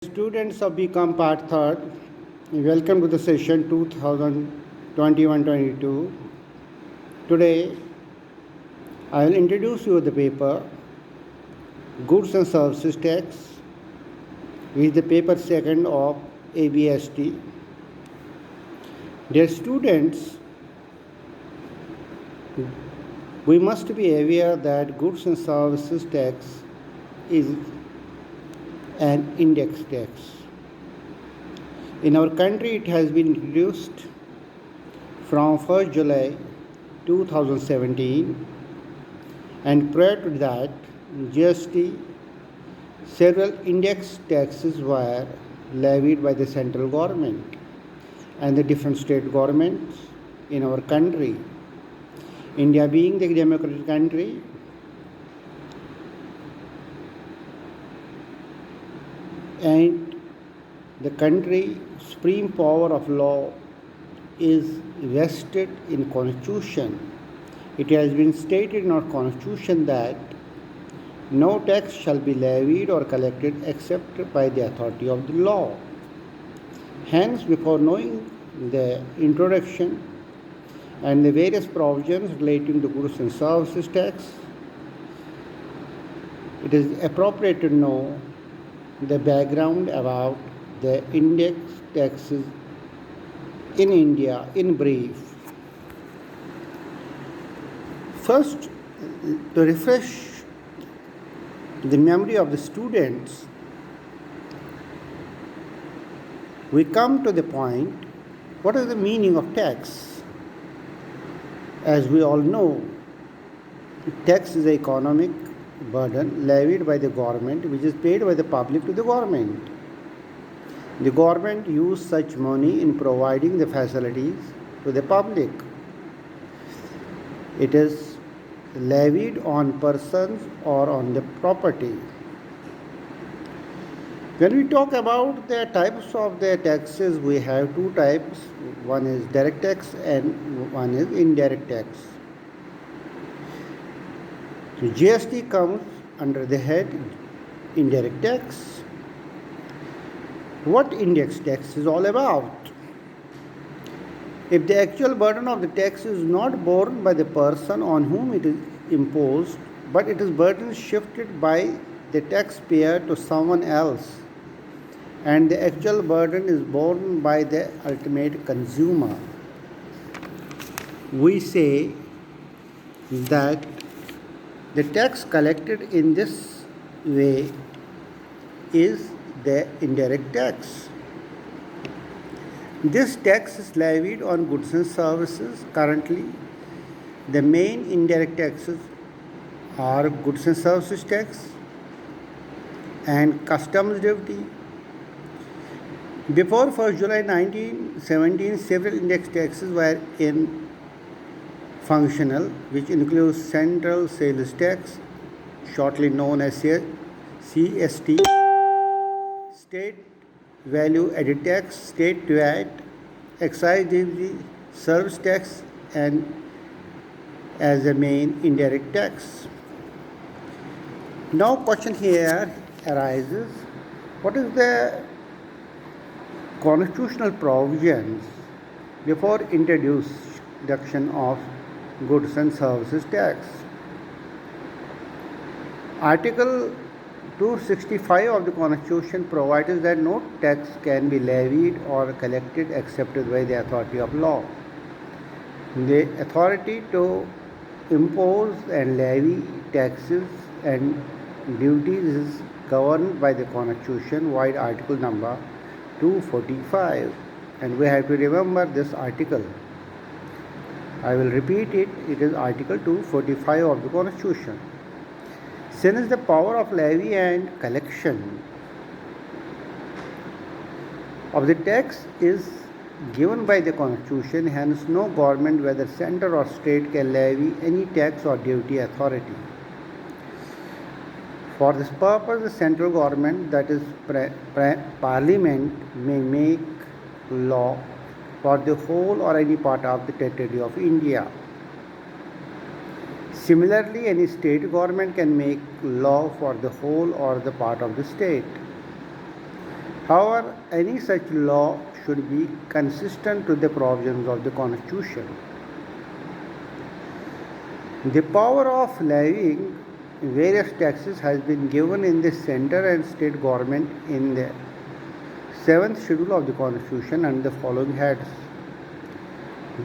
Students of BCom Part 3rd, welcome to the session 2021-22. Today, I will introduce you the paper Goods and Services Tax, which is the paper 2nd of ABST. Dear students, we must be aware that Goods and Services Tax is an index tax. In our country, it has been introduced from 1st July 2017, and prior to that, GST, several index taxes were levied by the central government and the different state governments in our country. India being the democratic country, and the country supreme power of law is vested in constitution. It has been stated in our constitution that no tax shall be levied or collected except by the authority of the law. Hence, before knowing the introduction and the various provisions relating to goods and services tax, it is appropriate to know the background about the index taxes in India in brief. First, to refresh the memory of the students, we come to the point, what is the meaning of tax? As we all know, tax is an economic burden levied by the government, which is paid by the public to the government. The government uses such money in providing the facilities to the public. It is levied on persons or on the property. When we talk about the types of the taxes, we have two types. One is direct tax and one is indirect tax. So GST comes under the head indirect tax. What index tax is all about? If the actual burden of the tax is not borne by the person on whom it is imposed, but it is burden shifted by the taxpayer to someone else, and the actual burden is borne by the ultimate consumer, we say that the tax collected in this way is the indirect tax. This tax is levied on goods and services. Currently, the main indirect taxes are goods and services tax and customs duty. Before 1st July 1917, several index taxes were in functional, which includes central sales tax, shortly known as CST, state value added tax, state VAT, excise duty, service tax, and as a main indirect tax. Now, question here arises: what is the constitutional provisions before introduction of goods and services tax? Article 265 of the Constitution provides that no tax can be levied or collected except by the authority of law. The authority to impose and levy taxes and duties is governed by the Constitution via Article number 245, and we have to remember this article. I will repeat it. It is Article 245 of the Constitution. Since the power of levy and collection of the tax is given by the Constitution, hence no government, whether central or state, can levy any tax or duty authority. For this purpose, the central government, that is Parliament, may make law for the whole or any part of the territory of India. Similarly, any state government can make law for the whole or the part of the state. However, any such law should be consistent with the provisions of the Constitution. The power of levying various taxes has been given in the center and state government in the 7th schedule of the Constitution under the following heads.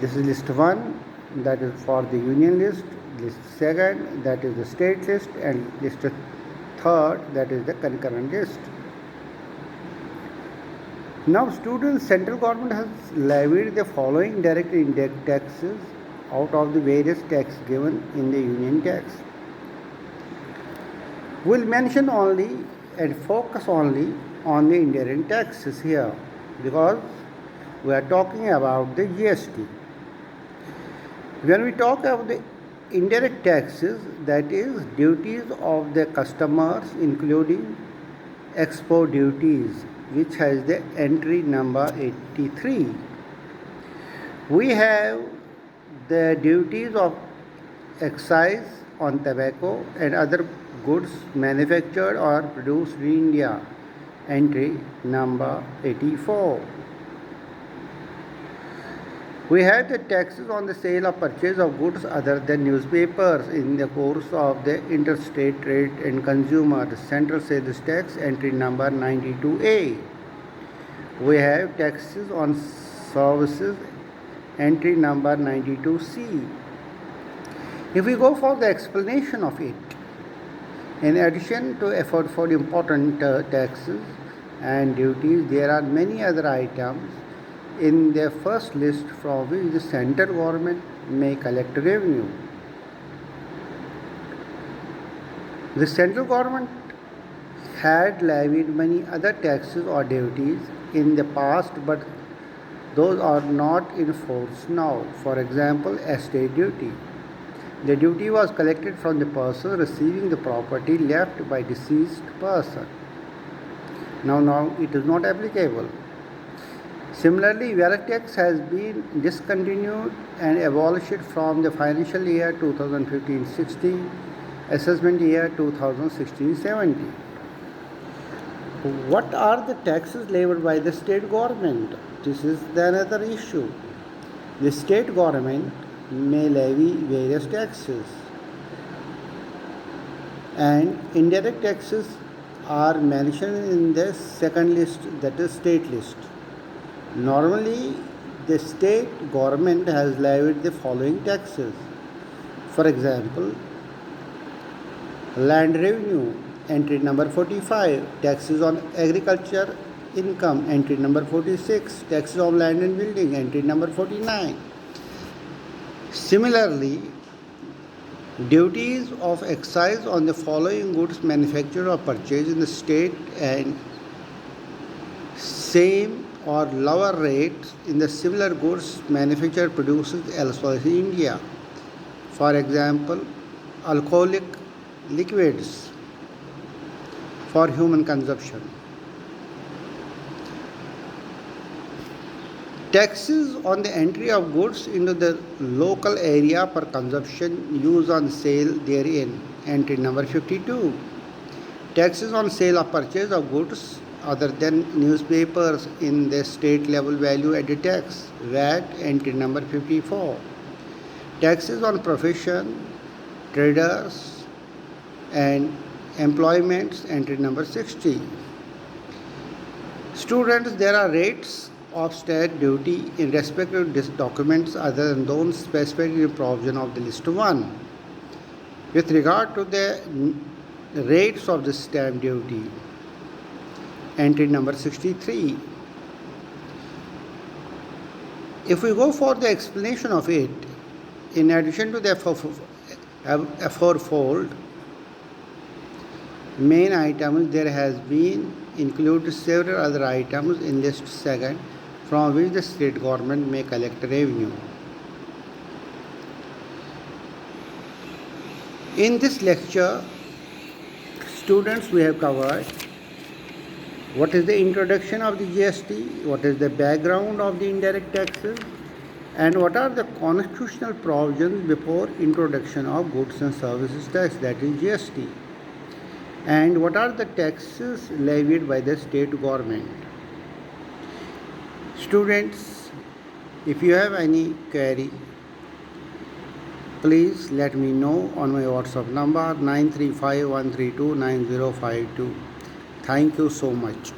This is list 1, that is for the union list, list 2nd, that is the state list, and list 3rd, that is the concurrent list. Now, students, central government has levied the following direct and indirect taxes out of the various taxes given in the union tax. We'll mention only and focus only on the indirect taxes here because we are talking about the GST. When we talk about the indirect taxes, that is duties of the customers including export duties, which has the entry number 83. We have the duties of excise on tobacco and other goods manufactured or produced in India, entry number 84. We have the taxes on the sale or purchase of goods other than newspapers in the course of the interstate trade and consumer, the central sales tax, entry number 92A. We have taxes on services, entry number 92C. If we go for the explanation of it, in addition to effort for important taxes and duties, there are many other items in the first list from which the central government may collect revenue. The central government had levied many other taxes or duties in the past, but those are not in force now. For example, estate duty. The duty was collected from the person receiving the property left by deceased person. Now it is not applicable. Similarly, VAT tax has been discontinued and abolished from the financial year 2015-16, assessment year 2016-17. What are the taxes levied by the state government? This is another issue. The state government may levy various taxes, and indirect taxes are mentioned in the second list, that is state list. Normally, the state government has levied the following taxes. For example, land revenue, entry number 45, taxes on agriculture income, entry number 46, taxes on land and building, entry number 49. Similarly, duties of excise on the following goods manufactured or purchased in the state and same or lower rates in the similar goods manufactured produced elsewhere in India. For example, alcoholic liquids for human consumption. Taxes on the entry of goods into the local area for consumption, use on sale therein, entry number 52. Taxes on sale or purchase of goods other than newspapers in the state level value added tax, VAT, entry number 54. Taxes on profession, traders and employments, entry number 60. Students, there are rates of state duty in respect to documents other than those specified in the provision of the list 1. With regard to the rates of the stamp duty, entry number 63. If we go for the explanation of it, in addition to the aforefold main items, there has been included several other items in list 2nd from which the state government may collect revenue. In this lecture, students, we have covered what is the introduction of the GST, what is the background of the indirect taxes, and what are the constitutional provisions before introduction of goods and services tax, that is GST, and what are the taxes levied by the state government. Students, if you have any query, please let me know on my WhatsApp number 9351329052. Thank you so much.